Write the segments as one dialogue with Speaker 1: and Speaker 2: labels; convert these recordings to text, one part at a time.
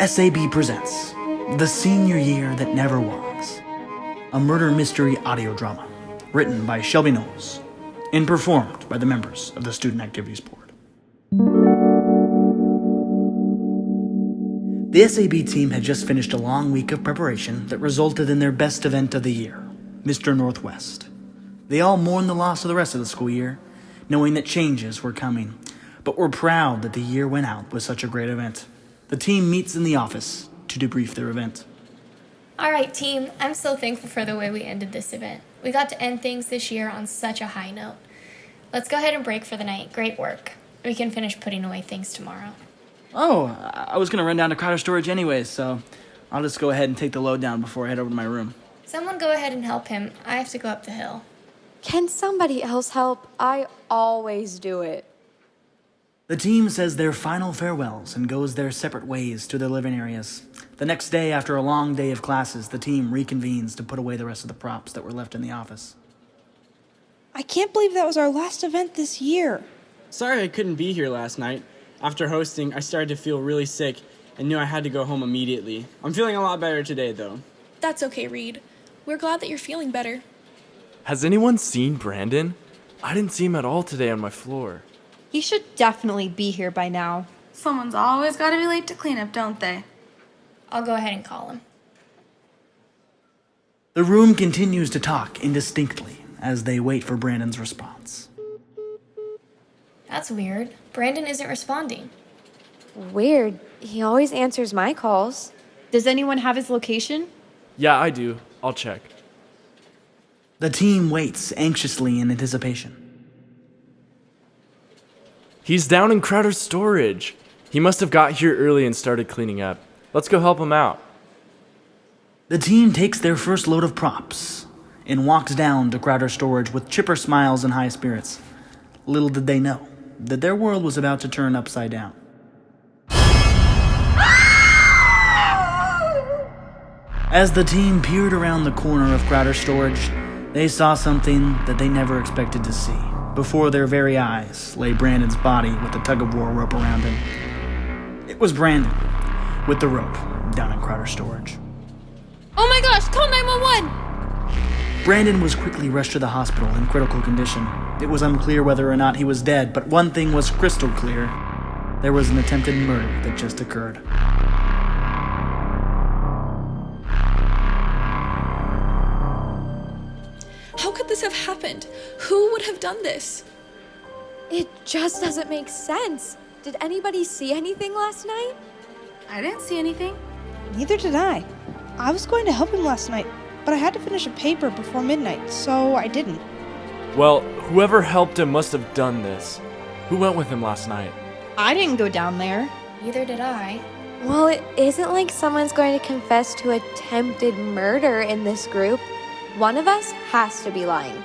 Speaker 1: SAB presents The Senior Year That Never Was, a murder mystery audio drama written by Shelbie Knowles and performed by the members of the Student Activities Board. The SAB team had just finished a long week of preparation that resulted in their best event of the year, Mr. Northwest. They all mourned the loss of the rest of the school year, knowing that changes were coming, but were proud that the year went out with such a great event. The team meets in the office to debrief their event.
Speaker 2: All right, team, I'm so thankful for the way we ended this event. We got to end things this year on such a high note. Let's go ahead and break for the night. Great work. We can finish putting away things tomorrow.
Speaker 1: Oh, I was going to run down to Crowder Storage anyways, so I'll just go ahead and take the load down before I head over to my room.
Speaker 2: Someone go ahead and help him. I have to go up the hill.
Speaker 3: Can somebody else help? I always do it.
Speaker 1: The team says their final farewells and goes their separate ways to their living areas. The next day, after a long day of classes, the team reconvenes to put away the rest of the props that were left in the office.
Speaker 4: I can't believe that was our last event this year.
Speaker 5: Sorry I couldn't be here last night. After hosting, I started to feel really sick and knew I had to go home immediately. I'm feeling a lot better today, though.
Speaker 6: That's okay, Reed. We're glad that you're feeling better.
Speaker 7: Has anyone seen Brandon? I didn't see him at all today on my floor.
Speaker 3: He should definitely be here by now.
Speaker 8: Someone's always got to be late to cleanup, don't they?
Speaker 2: I'll go ahead and call him.
Speaker 1: The room continues to talk indistinctly as they wait for Brandon's response.
Speaker 2: That's weird. Brandon isn't responding.
Speaker 3: Weird. He always answers my calls.
Speaker 9: Does anyone have his location?
Speaker 7: Yeah, I do. I'll check.
Speaker 1: The team waits anxiously in anticipation.
Speaker 7: He's down in Crowder Storage. He must have got here early and started cleaning up. Let's go help him out.
Speaker 1: The team takes their first load of props and walks down to Crowder Storage with chipper smiles and high spirits. Little did they know that their world was about to turn upside down. As the team peered around the corner of Crowder Storage, they saw something that they never expected to see. Before their very eyes lay Brandon's body with the tug-of-war rope around him. It was Brandon with the rope down in Crowder Storage.
Speaker 6: Oh my gosh, call 911!
Speaker 1: Brandon was quickly rushed to the hospital in critical condition. It was unclear whether or not he was dead, but one thing was crystal clear. There was an attempted murder that just occurred.
Speaker 6: How could this have happened? Who would have done this?
Speaker 3: It just doesn't make sense. Did anybody see anything last night?
Speaker 8: I didn't see anything.
Speaker 4: Neither did I. I was going to help him last night, but I had to finish a paper before midnight, so I didn't.
Speaker 7: Well, whoever helped him must have done this. Who went with him last night?
Speaker 9: I didn't go down there.
Speaker 2: Neither did I.
Speaker 3: Well, it isn't like someone's going to confess to attempted murder in this group. One of us has to be lying.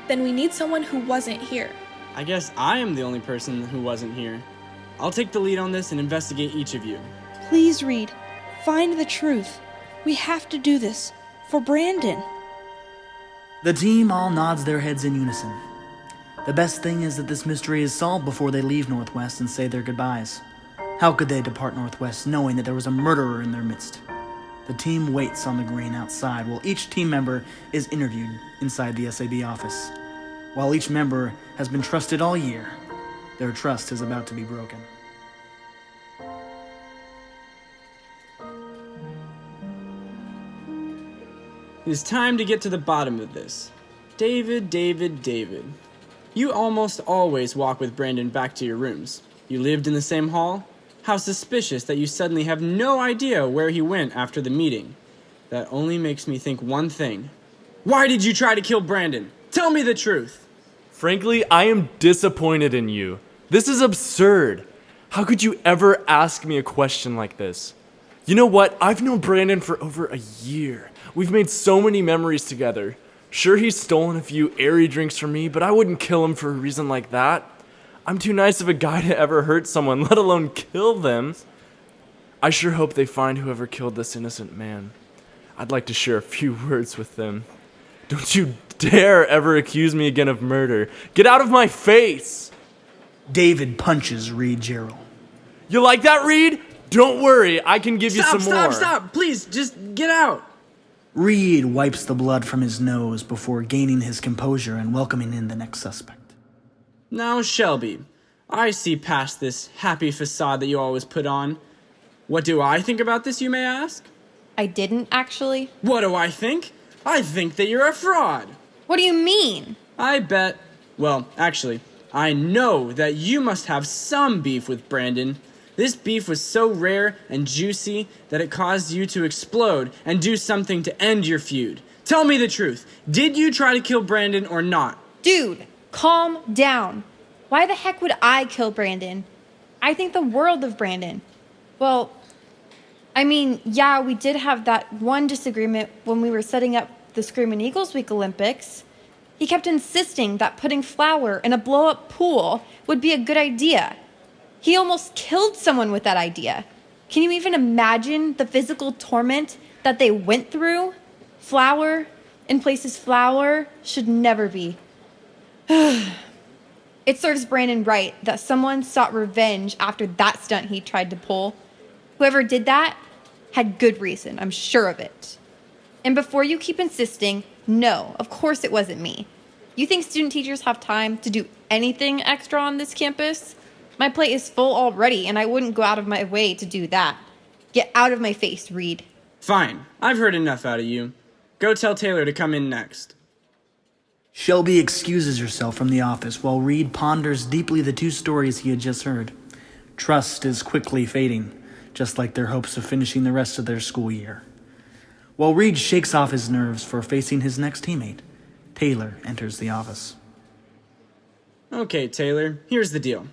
Speaker 6: Then we need someone who wasn't here.
Speaker 5: I guess I am the only person who wasn't here. I'll take the lead on this and investigate each of you.
Speaker 4: Please, Reed, find the truth. We have to do this. For Brandon.
Speaker 1: The team all nods their heads in unison. The best thing is that this mystery is solved before they leave Northwest and say their goodbyes. How could they depart Northwest knowing that there was a murderer in their midst? The team waits on the green outside while each team member is interviewed inside the SAB office. While each member has been trusted all year, their trust is about to be broken.
Speaker 5: It is time to get to the bottom of this. David. You almost always walk with Brandon back to your rooms. You lived in the same hall? How suspicious that you suddenly have no idea where he went after the meeting. That only makes me think one thing. Why did you try to kill Brandon? Tell me the truth.
Speaker 7: Frankly, I am disappointed in you. This is absurd. How could you ever ask me a question like this? You know what? I've known Brandon for over a year. We've made so many memories together. Sure, he's stolen a few airy drinks from me, but I wouldn't kill him for a reason like that. I'm too nice of a guy to ever hurt someone, let alone kill them. I sure hope they find whoever killed this innocent man. I'd like to share a few words with them. Don't you dare ever accuse me again of murder. Get out of my face!
Speaker 1: David punches Reed Gerald.
Speaker 7: You like that, Reed? Don't worry, I can give you some more.
Speaker 5: Stop! Please, just get out!
Speaker 1: Reed wipes the blood from his nose before gaining his composure and welcoming in the next suspect.
Speaker 5: Now, Shelbie, I see past this happy facade that you always put on. What do I think about this, you may ask?
Speaker 9: I didn't actually.
Speaker 5: What do I think? I think that you're a fraud.
Speaker 9: What do you mean?
Speaker 5: I bet, well, actually, I know that you must have some beef with Brandon. This beef was so rare and juicy that it caused you to explode and do something to end your feud. Tell me the truth. Did you try to kill Brandon or not?
Speaker 9: Dude, calm down. Why the heck would I kill Brandon? I think the world of Brandon. Well, I mean, yeah, we did have that one disagreement when we were setting up the Screamin' Eagles Week Olympics. He kept insisting that putting flour in a blow-up pool would be a good idea. He almost killed someone with that idea. Can you even imagine the physical torment that they went through? Flour in places flour should never be. It serves Brandon right that someone sought revenge after that stunt he tried to pull. Whoever did that had good reason, I'm sure of it. And before you keep insisting, no, of course it wasn't me. You think student teachers have time to do anything extra on this campus? My plate is full already, and I wouldn't go out of my way to do that. Get out of my face, Reed.
Speaker 5: Fine, I've heard enough out of you. Go tell Taylor to come in next.
Speaker 1: Shelbie excuses herself from the office while Reed ponders deeply the 2 stories he had just heard. Trust is quickly fading, just like their hopes of finishing the rest of their school year. While Reed shakes off his nerves for facing his next teammate, Taylor enters the office.
Speaker 5: Okay, Taylor, here's the deal.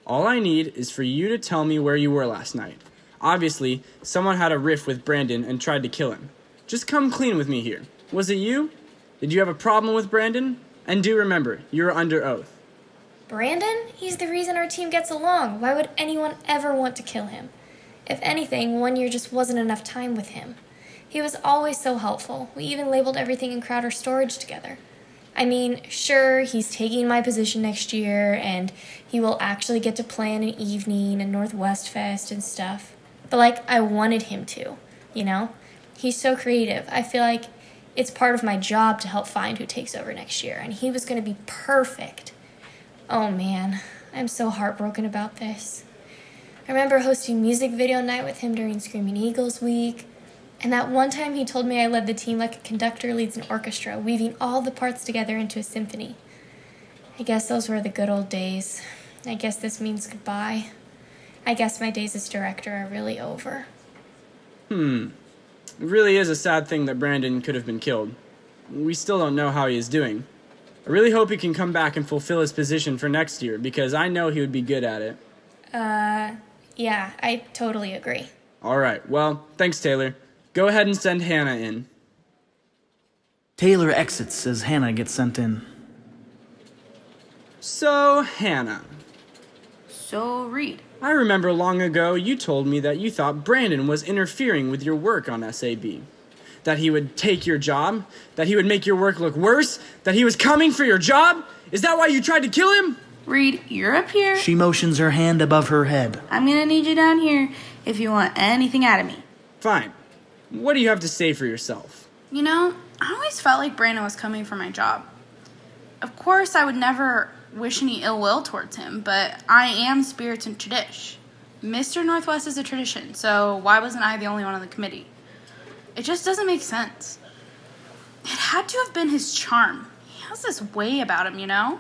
Speaker 5: All I need is for you to tell me where you were last night. Obviously, someone had a riff with Brandon and tried to kill him. Just come clean with me here. Was it you? Did you have a problem with Brandon? And do remember, you're under oath.
Speaker 2: Brandon? He's the reason our team gets along. Why would anyone ever want to kill him? If anything, 1 year just wasn't enough time with him. He was always so helpful. We even labeled everything in Crowder storage together. I mean, sure, he's taking my position next year, and he will actually get to plan an evening and Northwest Fest and stuff. But, I wanted him to, you know? He's so creative. I feel like it's part of my job to help find who takes over next year, and he was going to be perfect. Oh, man, I'm so heartbroken about this. I remember hosting music video night with him during Screaming Eagles Week. And that one time he told me I led the team like a conductor leads an orchestra, weaving all the parts together into a symphony. I guess those were the good old days. I guess this means goodbye. I guess my days as director are really over.
Speaker 5: It really is a sad thing that Brandon could have been killed. We still don't know how he is doing. I really hope he can come back and fulfill his position for next year, because I know he would be good at it.
Speaker 2: Yeah, I totally agree.
Speaker 5: All right, well, thanks, Taylor. Go ahead and send Hannah in.
Speaker 1: Taylor exits as Hannah gets sent in.
Speaker 5: So, Hannah,
Speaker 8: So, Reed.
Speaker 5: I remember long ago you told me that you thought Brandon was interfering with your work on SAB. That he would take your job? That he would make your work look worse? That he was coming for your job? Is that why you tried to kill him?
Speaker 8: Reed, you're up here.
Speaker 1: She motions her hand above her head.
Speaker 8: I'm gonna need you down here if you want anything out of me.
Speaker 5: Fine. What do you have to say for yourself?
Speaker 8: You know, I always felt like Brandon was coming for my job. Of course, I would never wish any ill will towards him, but I am spirits and tradition. Mr. Northwest is a tradition, so why wasn't I the only one on the committee? It just doesn't make sense. It had to have been his charm. He has this way about him, you know?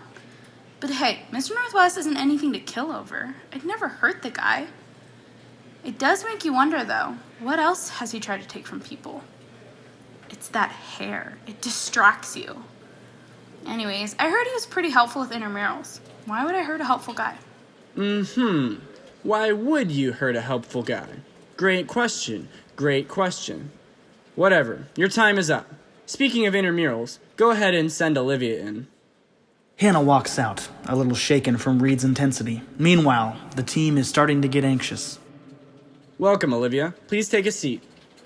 Speaker 8: But hey, Mr. Northwest isn't anything to kill over. I'd never hurt the guy. It does make you wonder, though, what else has he tried to take from people? It's that hair. It distracts you. Anyways, I heard he was pretty helpful with intramurals. Why would I hurt a helpful guy?
Speaker 5: Why would you hurt a helpful guy? Great question. Great question. Whatever. Your time is up. Speaking of intramurals, go ahead and send Olivia in.
Speaker 1: Hannah walks out, a little shaken from Reed's intensity. Meanwhile, the team is starting to get anxious.
Speaker 5: Welcome, Olivia. Please take a seat.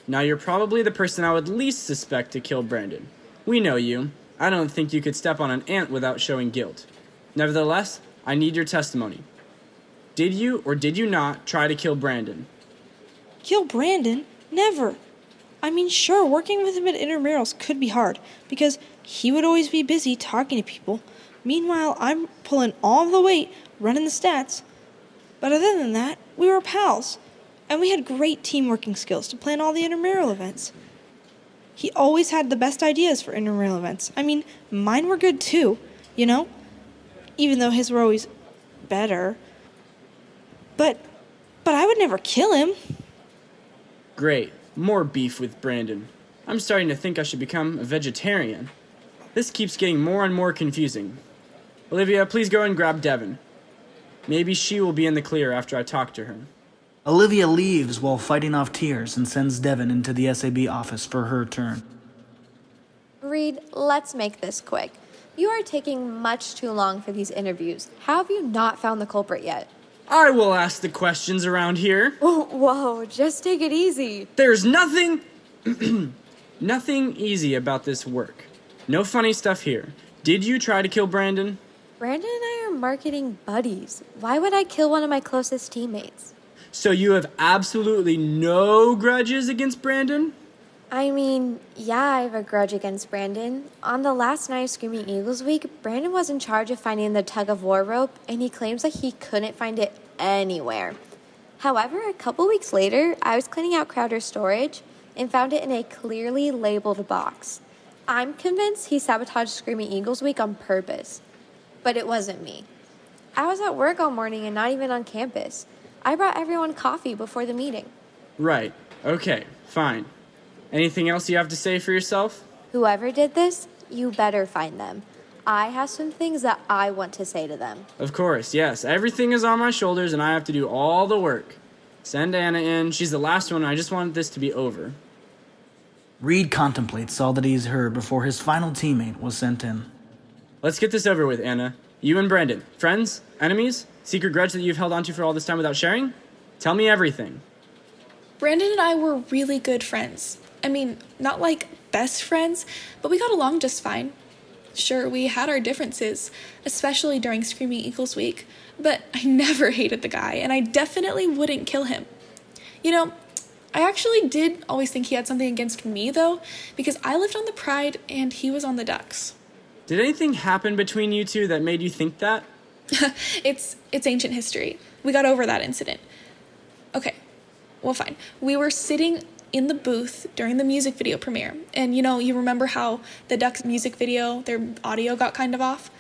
Speaker 5: Now you're probably the person I would least suspect to kill Brandon. We know you. I don't think you could step on an ant without showing guilt. Nevertheless, I need your testimony. Did you or did you not try to kill Brandon?
Speaker 4: Kill Brandon? Never. I mean, sure, working with him at intramurals could be hard, because he would always be busy talking to people. Meanwhile, I'm pulling all the weight, running the stats. But other than that, we were pals, and we had great teamworking skills to plan all the intramural events. He always had the best ideas for intramural events. I mean, mine were good too, you know? Even though his were always better. But I would never kill him.
Speaker 5: Great. More beef with Brandon. I'm starting to think I should become a vegetarian. This keeps getting more and more confusing. Olivia, please go and grab Devin. Maybe she will be in the clear after I talk to her.
Speaker 1: Olivia leaves while fighting off tears and sends Devin into the SAB office for her turn.
Speaker 3: Reed, let's make this quick. You are taking much too long for these interviews. How have you not found the culprit yet?
Speaker 5: I will ask the questions around here.
Speaker 3: Oh, whoa, just take it easy.
Speaker 5: There's nothing easy about this work. No funny stuff here. Did you try to kill Brandon?
Speaker 3: Brandon and I are marketing buddies. Why would I kill one of my closest teammates?
Speaker 5: So you have absolutely no grudges against Brandon?
Speaker 3: I mean, yeah, I have a grudge against Brandon. On the last night of Screaming Eagles Week, Brandon was in charge of finding the tug-of-war rope, and he claims that he couldn't find it anywhere. However, a couple weeks later, I was cleaning out Crowder's storage and found it in a clearly labeled box. I'm convinced he sabotaged Screaming Eagles Week on purpose. But it wasn't me. I was at work all morning and not even on campus. I brought everyone coffee before the meeting.
Speaker 5: Right. Okay, fine. Anything else you have to say for yourself?
Speaker 3: Whoever did this, you better find them. I have some things that I want to say to them.
Speaker 5: Of course, yes. Everything is on my shoulders and I have to do all the work. Send Anna in. She's the last one and I just want this to be over.
Speaker 1: Reed contemplates all that he's heard before his final teammate was sent in.
Speaker 5: Let's get this over with, Anna. You and Brandon. Friends? Enemies? Secret grudge that you've held onto for all this time without sharing? Tell me everything.
Speaker 6: Brandon and I were really good friends. I mean, not like best friends, but we got along just fine. Sure, we had our differences, especially during Screaming Eagles Week, but I never hated the guy, and I definitely wouldn't kill him. You know, I actually did always think he had something against me, though, because I lived on the Pride and he was on the Ducks.
Speaker 5: Did anything happen between you two that made you think that?
Speaker 6: It's ancient history. We got over that incident. Okay, well, fine. We were sitting in the booth during the music video premiere. And you remember how the Ducks music video, their audio got kind of off?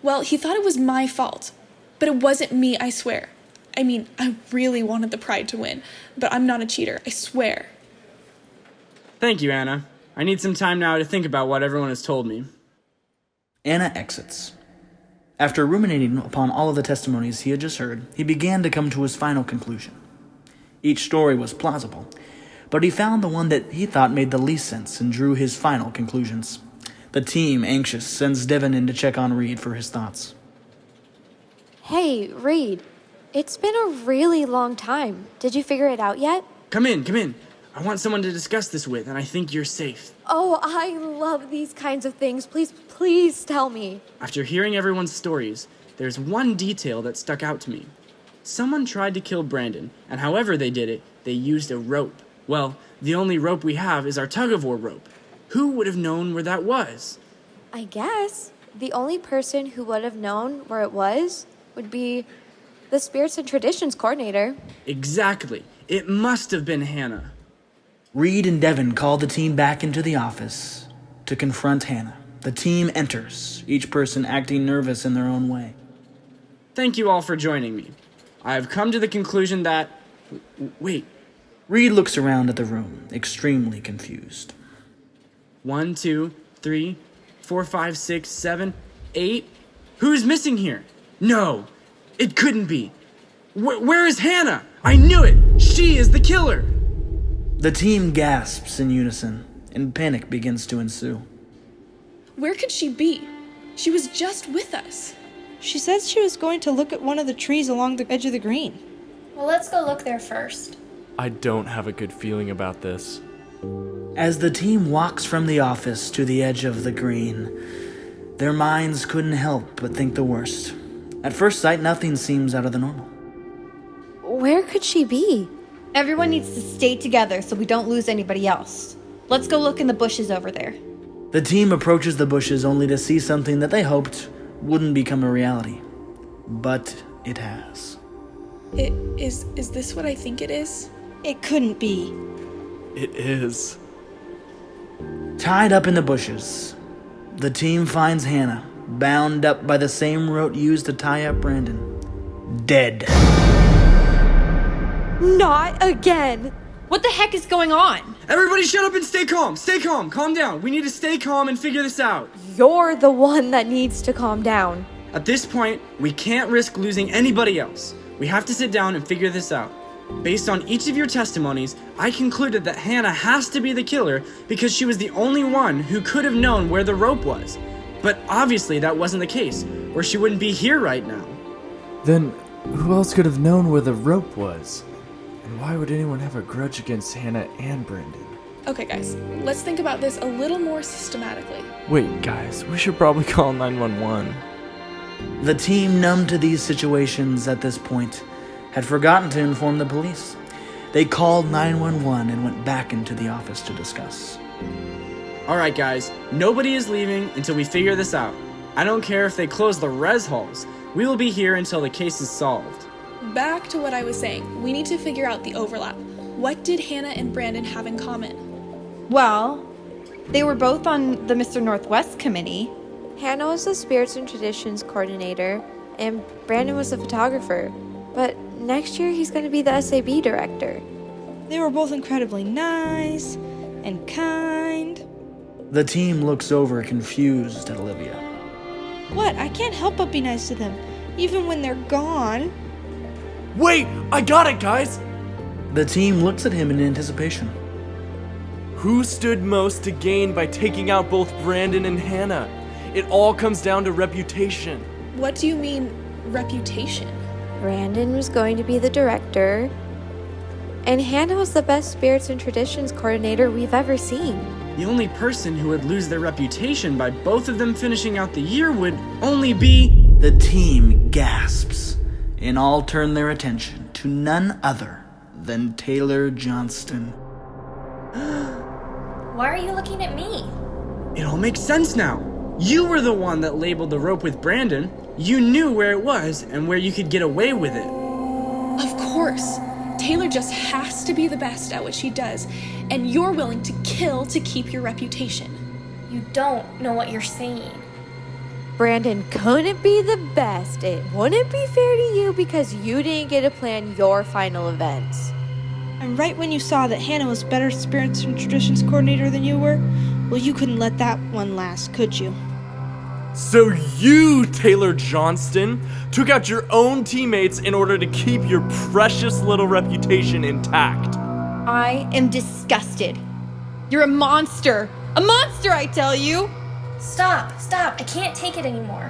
Speaker 6: Well, he thought it was my fault, but it wasn't me, I swear. I mean, I really wanted the Pride to win, but I'm not a cheater, I swear.
Speaker 5: Thank you, Anna. I need some time now to think about what everyone has told me.
Speaker 1: Anna exits. After ruminating upon all of the testimonies he had just heard, he began to come to his final conclusion. Each story was plausible, but he found the one that he thought made the least sense and drew his final conclusions. The team, anxious, sends Devin in to check on Reed for his thoughts.
Speaker 3: Hey, Reed. It's been a really long time. Did you figure it out yet?
Speaker 5: Come in. I want someone to discuss this with, and I think you're safe.
Speaker 3: Oh, I love these kinds of things. Please tell me.
Speaker 5: After hearing everyone's stories, there's one detail that stuck out to me. Someone tried to kill Brandon, and however they did it, they used a rope. Well, the only rope we have is our tug-of-war rope. Who would have known where that was?
Speaker 3: I guess the only person who would have known where it was would be the Spirits and Traditions coordinator.
Speaker 5: Exactly. It must have been Hannah.
Speaker 1: Reed and Devin call the team back into the office to confront Hannah. The team enters, each person acting nervous in their own way.
Speaker 5: Thank you all for joining me. I have come to the conclusion that... Wait.
Speaker 1: Reed looks around at the room, extremely confused.
Speaker 5: 1, 2, 3, 4, 5, 6, 7, 8. Who's missing here? No, it couldn't be. Where is Hannah? I knew it! She is the killer!
Speaker 1: The team gasps in unison, and panic begins to ensue.
Speaker 6: Where could she be? She was just with us.
Speaker 4: She said she was going to look at one of the trees along the edge of the green.
Speaker 2: Well, let's go look there first.
Speaker 7: I don't have a good feeling about this.
Speaker 1: As the team walks from the office to the edge of the green, their minds couldn't help but think the worst. At first sight, nothing seems out of the normal.
Speaker 3: Where could she be?
Speaker 9: Everyone needs to stay together so we don't lose anybody else. Let's go look in the bushes over there.
Speaker 1: The team approaches the bushes only to see something that they hoped wouldn't become a reality. But it has.
Speaker 6: Is this what I think it is?
Speaker 4: It couldn't be.
Speaker 7: It is.
Speaker 1: Tied up in the bushes, the team finds Hannah, bound up by the same rope used to tie up Brandon. Dead.
Speaker 3: Not again!
Speaker 9: What the heck is going on?
Speaker 5: Everybody shut up and stay calm. Stay calm. Calm down. We need to stay calm and figure this out.
Speaker 3: You're the one that needs to calm down.
Speaker 5: At this point, we can't risk losing anybody else. We have to sit down and figure this out. Based on each of your testimonies, I concluded that Hannah has to be the killer because she was the only one who could have known where the rope was. But obviously that wasn't the case, or she wouldn't be here right now.
Speaker 7: Then who else could have known where the rope was? And why would anyone have a grudge against Hannah and Brandon?
Speaker 6: Okay, guys, let's think about this a little more systematically.
Speaker 7: Wait, guys, we should probably call 911.
Speaker 1: The team, numb to these situations at this point, had forgotten to inform the police. They called 911 and went back into the office to discuss.
Speaker 5: Alright guys, nobody is leaving until we figure this out. I don't care if they close the res halls. We will be here until the case is solved.
Speaker 6: Back to what I was saying, we need to figure out the overlap. What did Hannah and Brandon have in common?
Speaker 9: Well, they were both on the Mr. Northwest committee.
Speaker 3: Hannah was the Spirits and Traditions coordinator, and Brandon was the photographer. But next year, he's going to be the SAB director.
Speaker 4: They were both incredibly nice and kind.
Speaker 1: The team looks over confused at Olivia.
Speaker 4: What? I can't help but be nice to them, even when they're gone.
Speaker 7: Wait, I got it, guys!
Speaker 1: The team looks at him in anticipation.
Speaker 7: Who stood most to gain by taking out both Brandon and Hannah? It all comes down to reputation.
Speaker 6: What do you mean, reputation?
Speaker 3: Brandon was going to be the director, and Hannah was the best Spirits and Traditions coordinator we've ever seen.
Speaker 5: The only person who would lose their reputation by both of them finishing out the year would only be...
Speaker 1: The team gasps, and all turn their attention to none other than Taylor Johnston.
Speaker 2: Why are you looking at me?
Speaker 5: It all makes sense now. You were the one that labeled the rope with Brandon. You knew where it was and where you could get away with it.
Speaker 6: Of course. Taylor just has to be the best at what she does, and you're willing to kill to keep your reputation.
Speaker 2: You don't know what you're saying.
Speaker 3: Brandon couldn't be the best. It wouldn't be fair to you because you didn't get to plan your final events.
Speaker 4: And right when you saw that Hannah was better Spirits and Traditions coordinator than you were, well, you couldn't let that one last, could you?
Speaker 7: So you, Taylor Johnston, took out your own teammates in order to keep your precious little reputation intact.
Speaker 9: I am disgusted. You're a monster. A monster, I tell you!
Speaker 2: Stop. I can't take it anymore.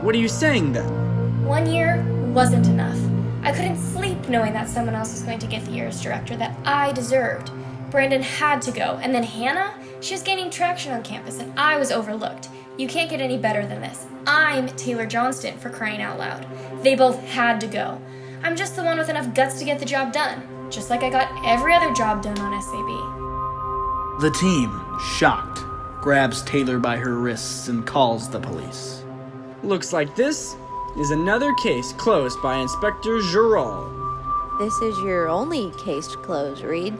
Speaker 5: What are you saying then?
Speaker 2: 1 year wasn't enough. I couldn't sleep knowing that someone else was going to get the year as director that I deserved. Brandon had to go, and then Hannah, she was gaining traction on campus, and I was overlooked. You can't get any better than this. I'm Taylor Johnston, for crying out loud. They both had to go. I'm just the one with enough guts to get the job done, just like I got every other job done on SAB.
Speaker 1: The team, shocked, grabs Taylor by her wrists and calls the police.
Speaker 5: Looks like this is another case closed by Inspector Giral.
Speaker 3: This is your only case to close, Reed.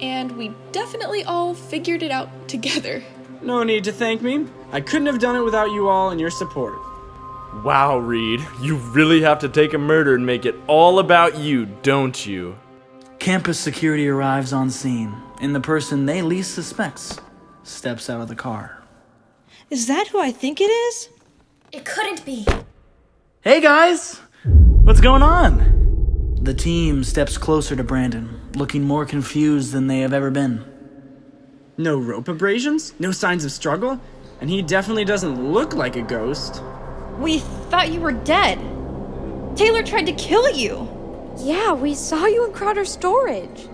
Speaker 6: And we definitely all figured it out together.
Speaker 5: No need to thank me. I couldn't have done it without you all and your support.
Speaker 7: Wow, Reed, you really have to take a murder and make it all about you, don't you?
Speaker 1: Campus security arrives on scene, and the person they least suspects steps out of the car.
Speaker 4: Is that who I think it is?
Speaker 2: It couldn't be.
Speaker 1: Hey guys! What's going on? The team steps closer to Brandon, looking more confused than they have ever been.
Speaker 5: No rope abrasions? No signs of struggle? And he definitely doesn't look like a ghost.
Speaker 9: We thought you were dead. Taylor tried to kill you.
Speaker 3: Yeah, we saw you in Crowder's storage.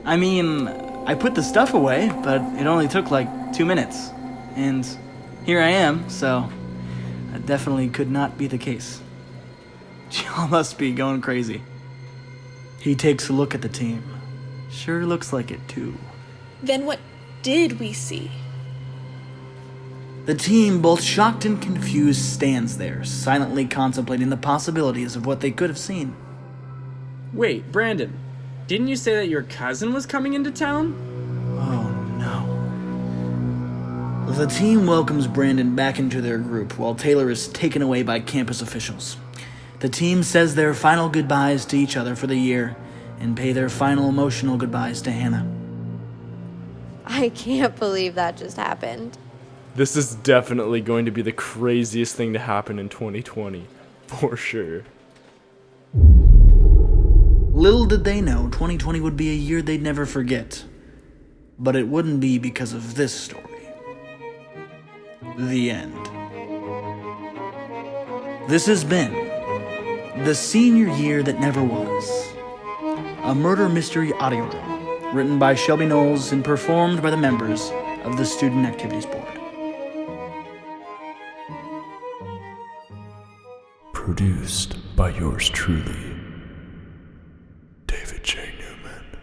Speaker 1: I mean, I put the stuff away, but it only took like 2 minutes. And here I am, so that definitely could not be the case. Y'all must be going crazy. He takes a look at the team, Sure looks like it, too.
Speaker 6: Then what did we see?
Speaker 1: The team, both shocked and confused, stands there, silently contemplating the possibilities of what they could have seen.
Speaker 5: Wait, Brandon, didn't you say that your cousin was coming into town?
Speaker 1: Oh no. The team welcomes Brandon back into their group while Taylor is taken away by campus officials. The team says their final goodbyes to each other for the year and pay their final emotional goodbyes to Hannah.
Speaker 3: I can't believe that just happened.
Speaker 7: This is definitely going to be the craziest thing to happen in 2020, for sure.
Speaker 1: Little did they know 2020 would be a year they'd never forget. But it wouldn't be because of this story. The end. This has been The Senior Year That Never Was, a murder mystery audio drama written by Shelbie Knowles and performed by the members of the Student Activities Board.
Speaker 7: Produced by yours truly, David J. Neuman.